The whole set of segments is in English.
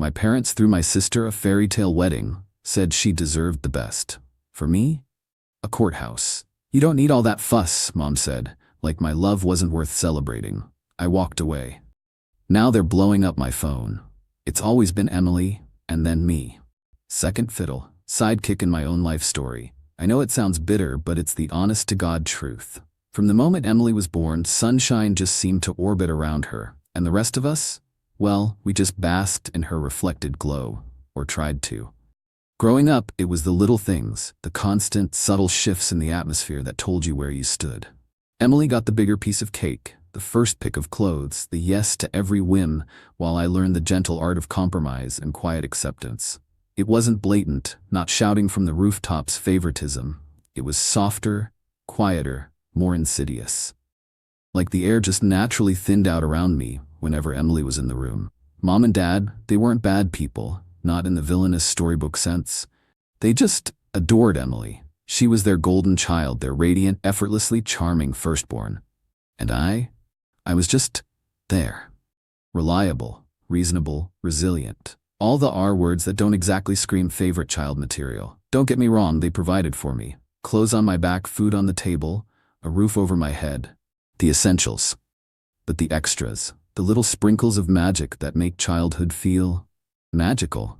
My parents threw my sister a fairy tale wedding, said she deserved the best. For me? A courthouse. You don't need all that fuss, Mom said, like my love wasn't worth celebrating. I walked away. Now they're blowing up my phone. It's always been Emily, and then me. Second fiddle, sidekick in my own life story. I know it sounds bitter, but it's the honest-to-God truth. From the moment Emily was born, sunshine just seemed to orbit around her. And the rest of us? Well, we just basked in her reflected glow, or tried to. Growing up, it was the little things, the constant, subtle shifts in the atmosphere that told you where you stood. Emily got the bigger piece of cake, the first pick of clothes, the yes to every whim, while I learned the gentle art of compromise and quiet acceptance. It wasn't blatant, not shouting from the rooftops favoritism. It was softer, quieter, more insidious. Like the air just naturally thinned out around me whenever Emily was in the room. Mom and Dad, they weren't bad people, not in the villainous storybook sense. They just adored Emily. She was their golden child, their radiant, effortlessly charming firstborn. And I was just there. Reliable, reasonable, resilient. All the R words that don't exactly scream favorite child material. Don't get me wrong, they provided for me. Clothes on my back, food on the table, a roof over my head. The essentials. But the extras, the little sprinkles of magic that make childhood feel magical,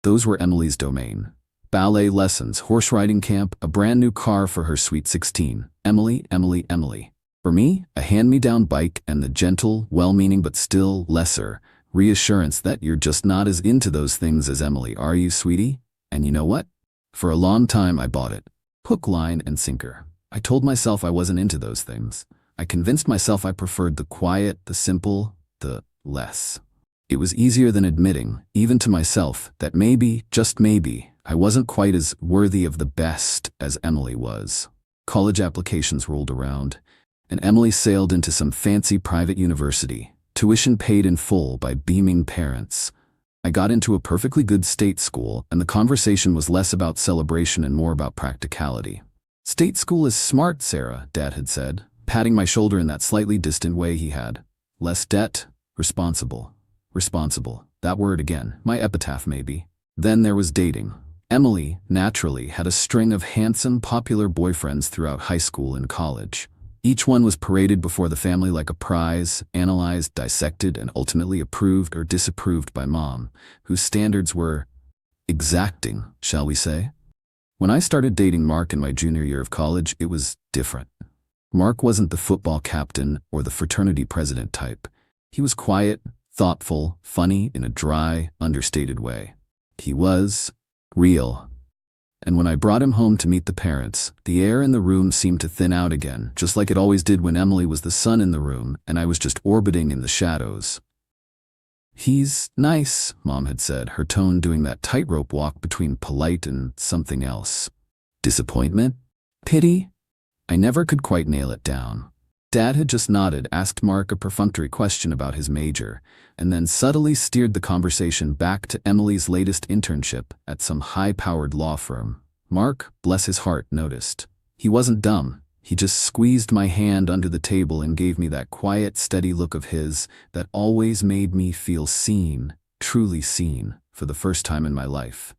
those were Emily's domain. Ballet lessons, horse riding camp, a brand new car for her sweet 16. Emily, Emily, Emily. For me, a hand-me-down bike and the gentle, well-meaning but still lesser reassurance that you're just not as into those things as Emily, are you, sweetie? And you know what? For a long time I bought it. Hook, line, and sinker. I told myself I wasn't into those things. I convinced myself I preferred the quiet, the simple, the less. It was easier than admitting, even to myself, that maybe, just maybe, I wasn't quite as worthy of the best as Emily was. College applications rolled around, and Emily sailed into some fancy private university, tuition paid in full by beaming parents. I got into a perfectly good state school, and the conversation was less about celebration and more about practicality. State school is smart, Sarah, Dad had said, patting my shoulder in that slightly distant way he had. Less debt, responsible. Responsible, that word again, my epitaph maybe. Then there was dating. Emily, naturally, had a string of handsome, popular boyfriends throughout high school and college. Each one was paraded before the family like a prize, analyzed, dissected, and ultimately approved or disapproved by Mom, whose standards were exacting, shall we say. When I started dating Mark in my junior year of college, it was different. Mark wasn't the football captain or the fraternity president type. He was quiet, thoughtful, funny in a dry, understated way. He was real. And when I brought him home to meet the parents, the air in the room seemed to thin out again, just like it always did when Emily was the sun in the room and I was just orbiting in the shadows. He's nice, Mom had said, her tone doing that tightrope walk between polite and something else. Disappointment? Pity? I never could quite nail it down. Dad had just nodded, asked Mark a perfunctory question about his major, and then subtly steered the conversation back to Emily's latest internship at some high-powered law firm. Mark, bless his heart, noticed. He wasn't dumb. He just squeezed my hand under the table and gave me that quiet, steady look of his that always made me feel seen, truly seen, for the first time in my life.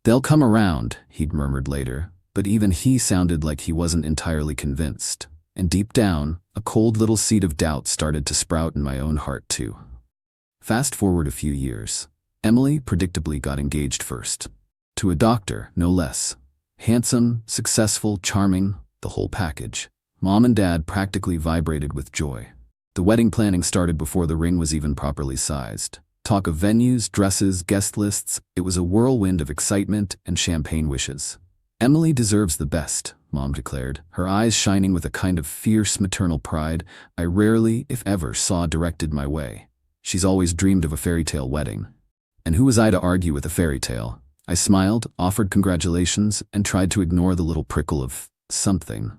They'll come around, he'd murmured later, but even he sounded like he wasn't entirely convinced. And deep down, a cold little seed of doubt started to sprout in my own heart too. Fast forward a few years. Emily predictably got engaged first. To a doctor, no less. Handsome, successful, charming, the whole package. Mom and Dad practically vibrated with joy. The wedding planning started before the ring was even properly sized. Talk of venues, dresses, guest lists, it was a whirlwind of excitement and champagne wishes. Emily deserves the best, Mom declared, her eyes shining with a kind of fierce maternal pride I rarely, if ever, saw directed my way. She's always dreamed of a fairy tale wedding. And who was I to argue with a fairy tale? I smiled, offered congratulations, and tried to ignore the little prickle of something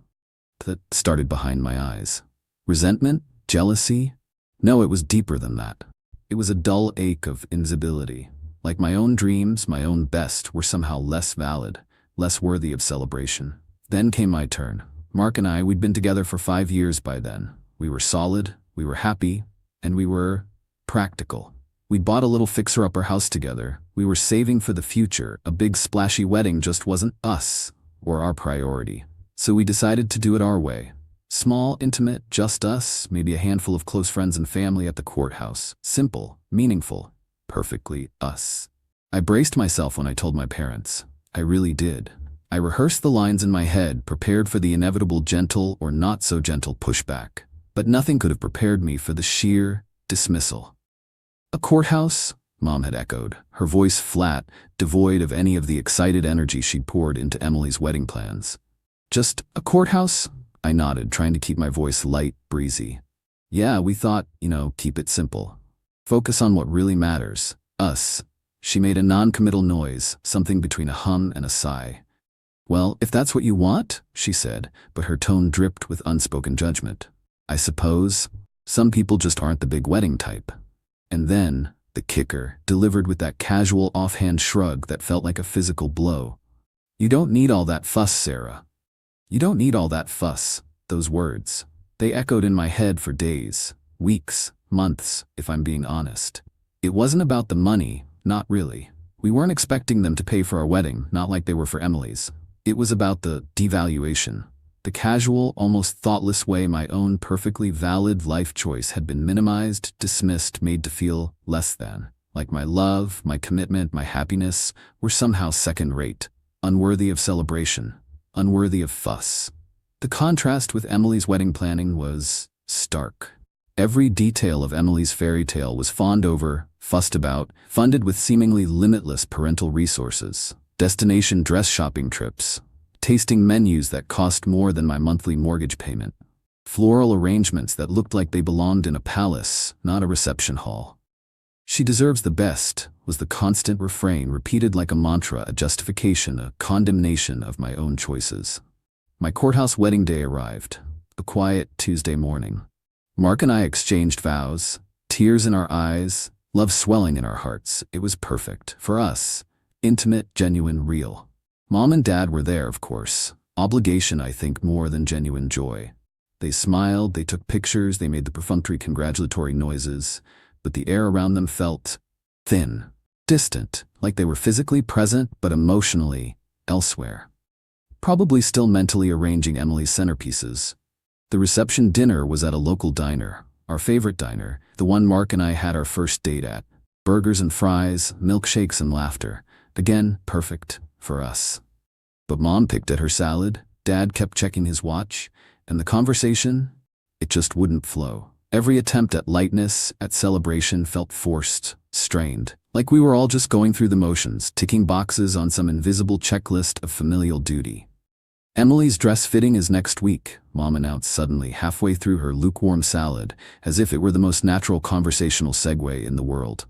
that started behind my eyes. Resentment? Jealousy? No, it was deeper than that. It was a dull ache of invisibility. Like my own dreams, my own best, were somehow less valid, less worthy of celebration. Then came my turn. Mark and I, we'd been together for 5 years by then. We were solid, we were happy, and we were practical. We bought a little fixer-upper house together. We were saving for the future. A big splashy wedding just wasn't us or our priority. So we decided to do it our way. Small, intimate, just us, maybe a handful of close friends and family at the courthouse. Simple, meaningful, perfectly us. I braced myself when I told my parents. I really did. I rehearsed the lines in my head, prepared for the inevitable gentle or not so gentle pushback. But nothing could have prepared me for the sheer dismissal. A courthouse? Mom had echoed, her voice flat, devoid of any of the excited energy she'd poured into Emily's wedding plans. Just a courthouse? I nodded, trying to keep my voice light, breezy. Yeah, we thought, keep it simple. Focus on what really matters. Us. She made a non-committal noise, something between a hum and a sigh. Well, if that's what you want, she said, but her tone dripped with unspoken judgment. I suppose. Some people just aren't the big wedding type. And then, the kicker, delivered with that casual offhand shrug that felt like a physical blow. You don't need all that fuss, Sarah. You don't need all that fuss. Those words. They echoed in my head for days, weeks, months, if I'm being honest. It wasn't about the money, not really. We weren't expecting them to pay for our wedding, not like they were for Emily's. It was about the devaluation. The casual, almost thoughtless way my own perfectly valid life choice had been minimized, dismissed, made to feel less than. Like my love, my commitment, my happiness were somehow second-rate, unworthy of celebration, unworthy of fuss. The contrast with Emily's wedding planning was stark. Every detail of Emily's fairy tale was fawned over, fussed about, funded with seemingly limitless parental resources. Destination dress shopping trips, tasting menus that cost more than my monthly mortgage payment, floral arrangements that looked like they belonged in a palace, not a reception hall. She deserves the best, was the constant refrain repeated like a mantra, a justification, a condemnation of my own choices. My courthouse wedding day arrived, a quiet Tuesday morning. Mark and I exchanged vows, tears in our eyes, love swelling in our hearts. It was perfect, for us. Intimate, genuine, real. Mom and Dad were there, of course. Obligation, I think, more than genuine joy. They smiled, they took pictures, they made the perfunctory congratulatory noises, but the air around them felt thin, distant, like they were physically present but emotionally elsewhere. Probably still mentally arranging Emily's centerpieces. The reception dinner was at a local diner, our favorite diner, the one Mark and I had our first date at. Burgers and fries, milkshakes and laughter. Again, perfect for us. But Mom picked at her salad, Dad kept checking his watch, and the conversation, it just wouldn't flow. Every attempt at lightness, at celebration felt forced, strained, like we were all just going through the motions, ticking boxes on some invisible checklist of familial duty. Emily's dress fitting is next week, Mom announced suddenly, halfway through her lukewarm salad, as if it were the most natural conversational segue in the world.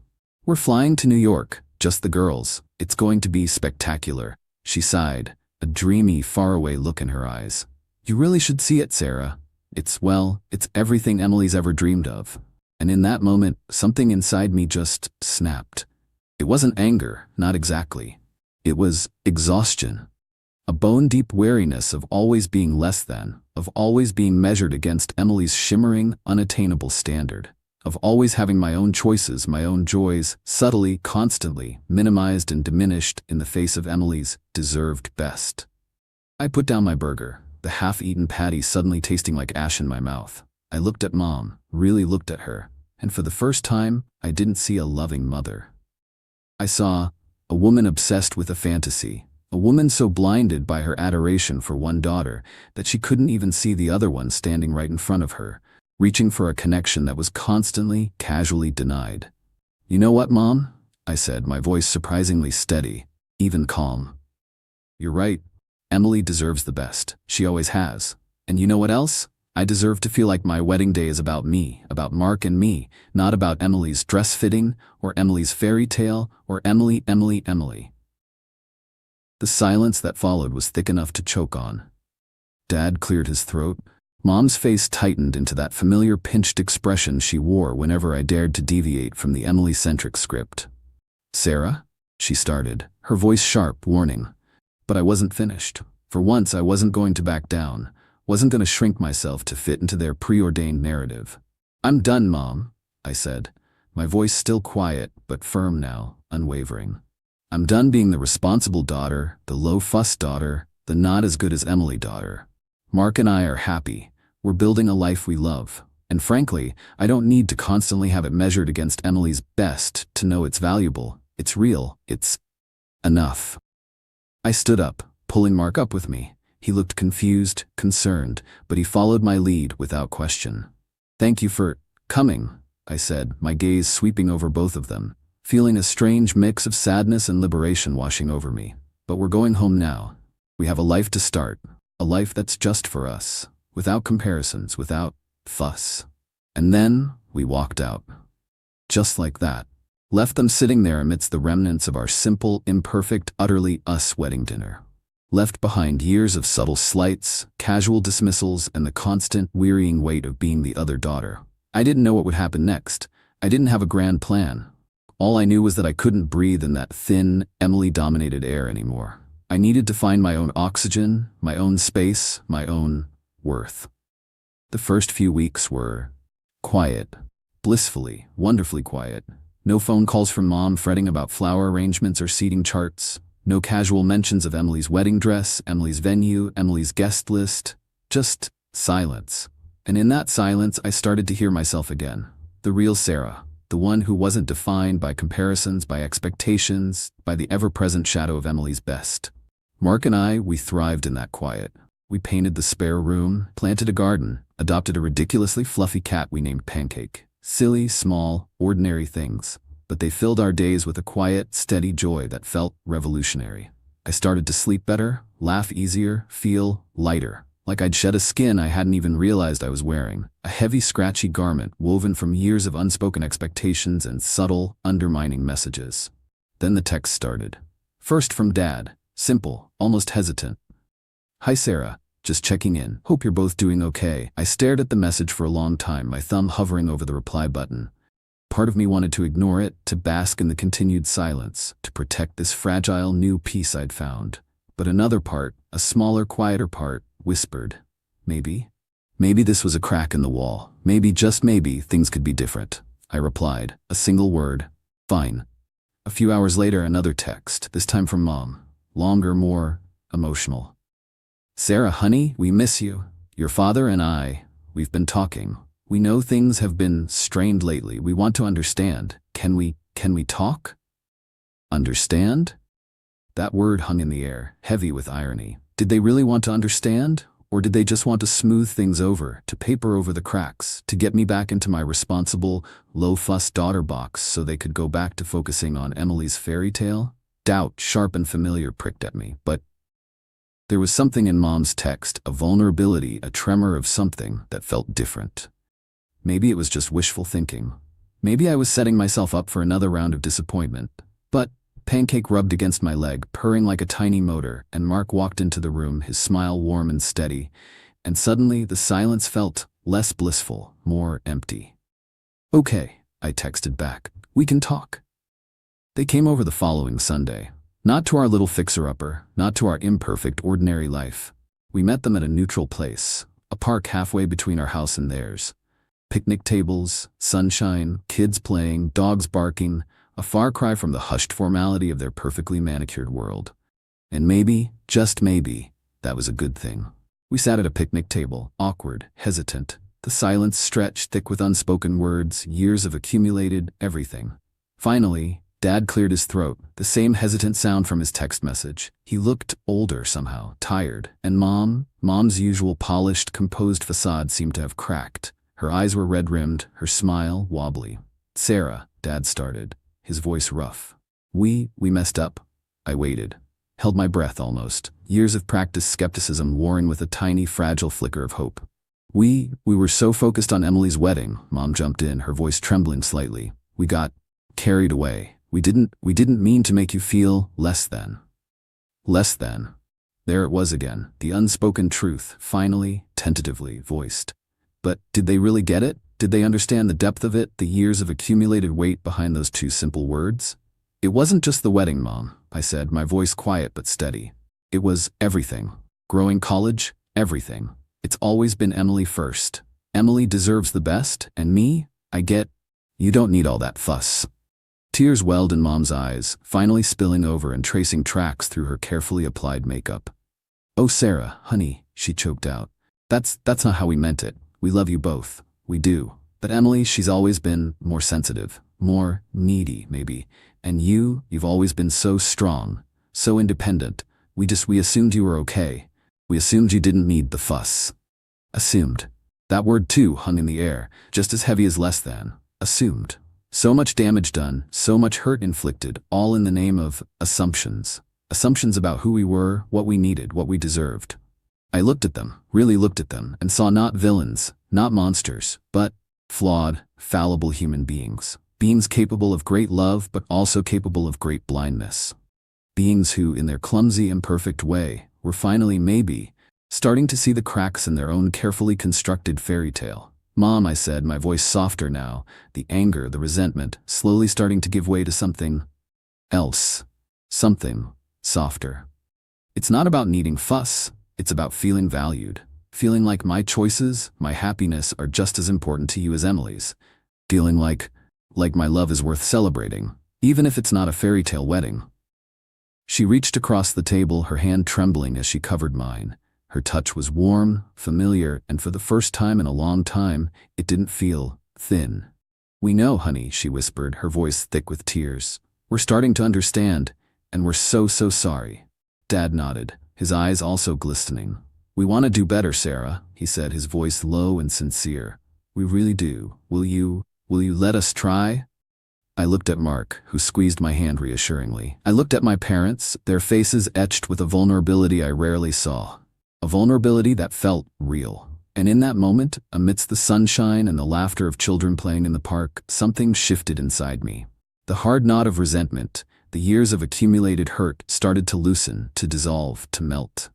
We're flying to New York, just the girls. It's going to be spectacular, she sighed, a dreamy, faraway look in her eyes. You really should see it, Sarah. It's everything Emily's ever dreamed of. And in that moment, something inside me just snapped. It wasn't anger, not exactly. It was exhaustion. A bone-deep wariness of always being less than, of always being measured against Emily's shimmering, unattainable standard, of always having my own choices, my own joys, subtly, constantly, minimized and diminished in the face of Emily's deserved best. I put down my burger, the half-eaten patty suddenly tasting like ash in my mouth. I looked at Mom, really looked at her, and for the first time, I didn't see a loving mother. I saw a woman obsessed with a fantasy, a woman so blinded by her adoration for one daughter that she couldn't even see the other one standing right in front of her, reaching for a connection that was constantly, casually denied. You know what, Mom? I said, my voice surprisingly steady, even calm. You're right. Emily deserves the best. She always has. And you know what else? I deserve to feel like my wedding day is about me, about Mark and me, not about Emily's dress fitting, or Emily's fairy tale, or Emily. The silence that followed was thick enough to choke on. Dad cleared his throat. Mom's face tightened into that familiar pinched expression she wore whenever I dared to deviate from the Emily-centric script. Sarah? She started, her voice sharp, warning. But I wasn't finished. For once, I wasn't going to back down, wasn't going to shrink myself to fit into their preordained narrative. I'm done, Mom, I said, my voice still quiet but firm now, unwavering. I'm done being the responsible daughter, the low-fuss daughter, the not-as-good-as-Emily daughter. Mark and I are happy. We're building a life we love. And frankly, I don't need to constantly have it measured against Emily's best to know it's valuable, it's real, it's enough. I stood up, pulling Mark up with me. He looked confused, concerned, but he followed my lead without question. "Thank you for coming," I said, my gaze sweeping over both of them, feeling a strange mix of sadness and liberation washing over me. "But we're going home now. We have a life to start, a life that's just for us, without comparisons, without fuss." And then we walked out. Just like that. Left them sitting there amidst the remnants of our simple, imperfect, utterly us wedding dinner. Left behind years of subtle slights, casual dismissals, and the constant, wearying weight of being the other daughter. I didn't know what would happen next. I didn't have a grand plan. All I knew was that I couldn't breathe in that thin, Emily-dominated air anymore. I needed to find my own oxygen, my own space, my own worth. The first few weeks were quiet, blissfully, wonderfully quiet. No phone calls from Mom fretting about flower arrangements or seating charts. No casual mentions of Emily's wedding dress, Emily's venue, Emily's guest list. Just silence. And in that silence, I started to hear myself again. The real Sarah. The one who wasn't defined by comparisons, by expectations, by the ever-present shadow of Emily's best. Mark and I, we thrived in that quiet. We painted the spare room, planted a garden, adopted a ridiculously fluffy cat we named Pancake. Silly, small, ordinary things. But they filled our days with a quiet, steady joy that felt revolutionary. I started to sleep better, laugh easier, feel lighter. Like I'd shed a skin I hadn't even realized I was wearing. A heavy, scratchy garment woven from years of unspoken expectations and subtle, undermining messages. Then the text started. First from Dad. Simple, almost hesitant. "Hi Sarah, just checking in. Hope you're both doing okay." I stared at the message for a long time, my thumb hovering over the reply button. Part of me wanted to ignore it, to bask in the continued silence, to protect this fragile new peace I'd found. But another part, a smaller, quieter part, whispered, maybe this was a crack in the wall. Maybe, just maybe, things could be different. I replied, a single word, "Fine." A few hours later, another text, this time from Mom. Longer, more emotional. "Sarah, honey, we miss you. Your father and I, we've been talking. We know things have been strained lately. We want to understand. Can we talk?" Understand? That word hung in the air, heavy with irony. Did they really want to understand? Or did they just want to smooth things over, to paper over the cracks, to get me back into my responsible, low-fuss daughter box so they could go back to focusing on Emily's fairy tale? Doubt, sharp and familiar, pricked at me, but there was something in Mom's text, a vulnerability, a tremor of something that felt different. Maybe it was just wishful thinking. Maybe I was setting myself up for another round of disappointment. But Pancake rubbed against my leg, purring like a tiny motor, and Mark walked into the room, his smile warm and steady. And suddenly the silence felt less blissful, more empty. "Okay," I texted back. "We can talk." They came over the following Sunday. Not to our little fixer-upper, not to our imperfect, ordinary life. We met them at a neutral place, a park halfway between our house and theirs. Picnic tables, sunshine, kids playing, dogs barking, a far cry from the hushed formality of their perfectly manicured world. And maybe, just maybe, that was a good thing. We sat at a picnic table, awkward, hesitant, the silence stretched thick with unspoken words, years of accumulated everything. Finally, Dad cleared his throat, the same hesitant sound from his text message. He looked older somehow, tired, and Mom's usual polished, composed facade seemed to have cracked. Her eyes were red-rimmed, her smile wobbly. "Sarah," Dad started, his voice rough. We messed up." I waited, held my breath almost, years of practiced skepticism warring with a tiny, fragile flicker of hope. We were so focused on Emily's wedding," Mom jumped in, her voice trembling slightly. "We got carried away. We didn't mean to make you feel less than." Less than. There it was again, the unspoken truth, finally, tentatively voiced. But did they really get it? Did they understand the depth of it, the years of accumulated weight behind those two simple words? "It wasn't just the wedding, Mom," I said, my voice quiet but steady. "It was everything. Growing college, everything. It's always been Emily first. Emily deserves the best, and me, I get You don't need all that fuss. Tears welled in Mom's eyes, finally spilling over and tracing tracks through her carefully applied makeup. Oh, Sarah, honey, she choked out. That's not how we meant it. We love you both. We do. But Emily, she's always been more sensitive, more needy, maybe. And you've always been so strong, so independent. We assumed you were okay. We assumed you didn't need the fuss. Assumed. That word too hung in the air, just as heavy as less than. Assumed. So much damage done, so much hurt inflicted, all in the name of assumptions. Assumptions about who we were, what we needed, what we deserved. I looked at them, really looked at them, and saw not villains, not monsters, but flawed, fallible human beings. Beings capable of great love, but also capable of great blindness. Beings who, in their clumsy, imperfect way, were finally, maybe, starting to see the cracks in their own carefully constructed fairy tale. Mom, I said, my voice softer now, the anger, the resentment, slowly starting to give way to something else. Something softer. It's not about needing fuss, it's about feeling valued. Feeling like my choices, my happiness are just as important to you as Emily's. Feeling like my love is worth celebrating, even if it's not a fairy tale wedding. She reached across the table, her hand trembling as she covered mine. Her touch was warm, familiar, and for the first time in a long time, it didn't feel thin. We know, honey, she whispered, her voice thick with tears. We're starting to understand, and we're so sorry. Dad nodded, his eyes also glistening. We want to do better, Sarah, he said, his voice low and sincere. We really do. Will you let us try? I looked at Mark, who squeezed my hand reassuringly. I looked at my parents, their faces etched with a vulnerability I rarely saw. A vulnerability that felt real. And in that moment, amidst the sunshine and the laughter of children playing in the park, something shifted inside me. The hard knot of resentment, the years of accumulated hurt, started to loosen, to dissolve, to melt.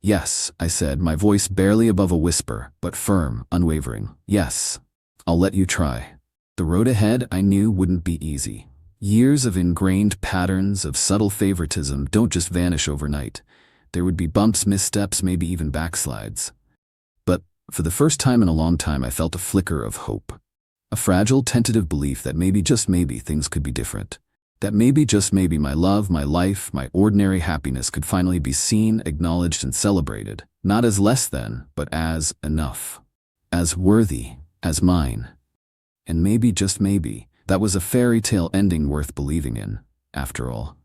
Yes, I said, my voice barely above a whisper, but firm, unwavering. Yes, I'll let you try. The road ahead, I knew, wouldn't be easy. Years of ingrained patterns of subtle favoritism don't just vanish overnight. There would be bumps, missteps, maybe even backslides. But for the first time in a long time, I felt a flicker of hope. A fragile, tentative belief that maybe, just maybe, things could be different. That maybe, just maybe, my love, my life, my ordinary happiness could finally be seen, acknowledged, and celebrated. Not as less than, but as enough. As worthy, as mine. And maybe, just maybe, that was a fairy tale ending worth believing in, after all.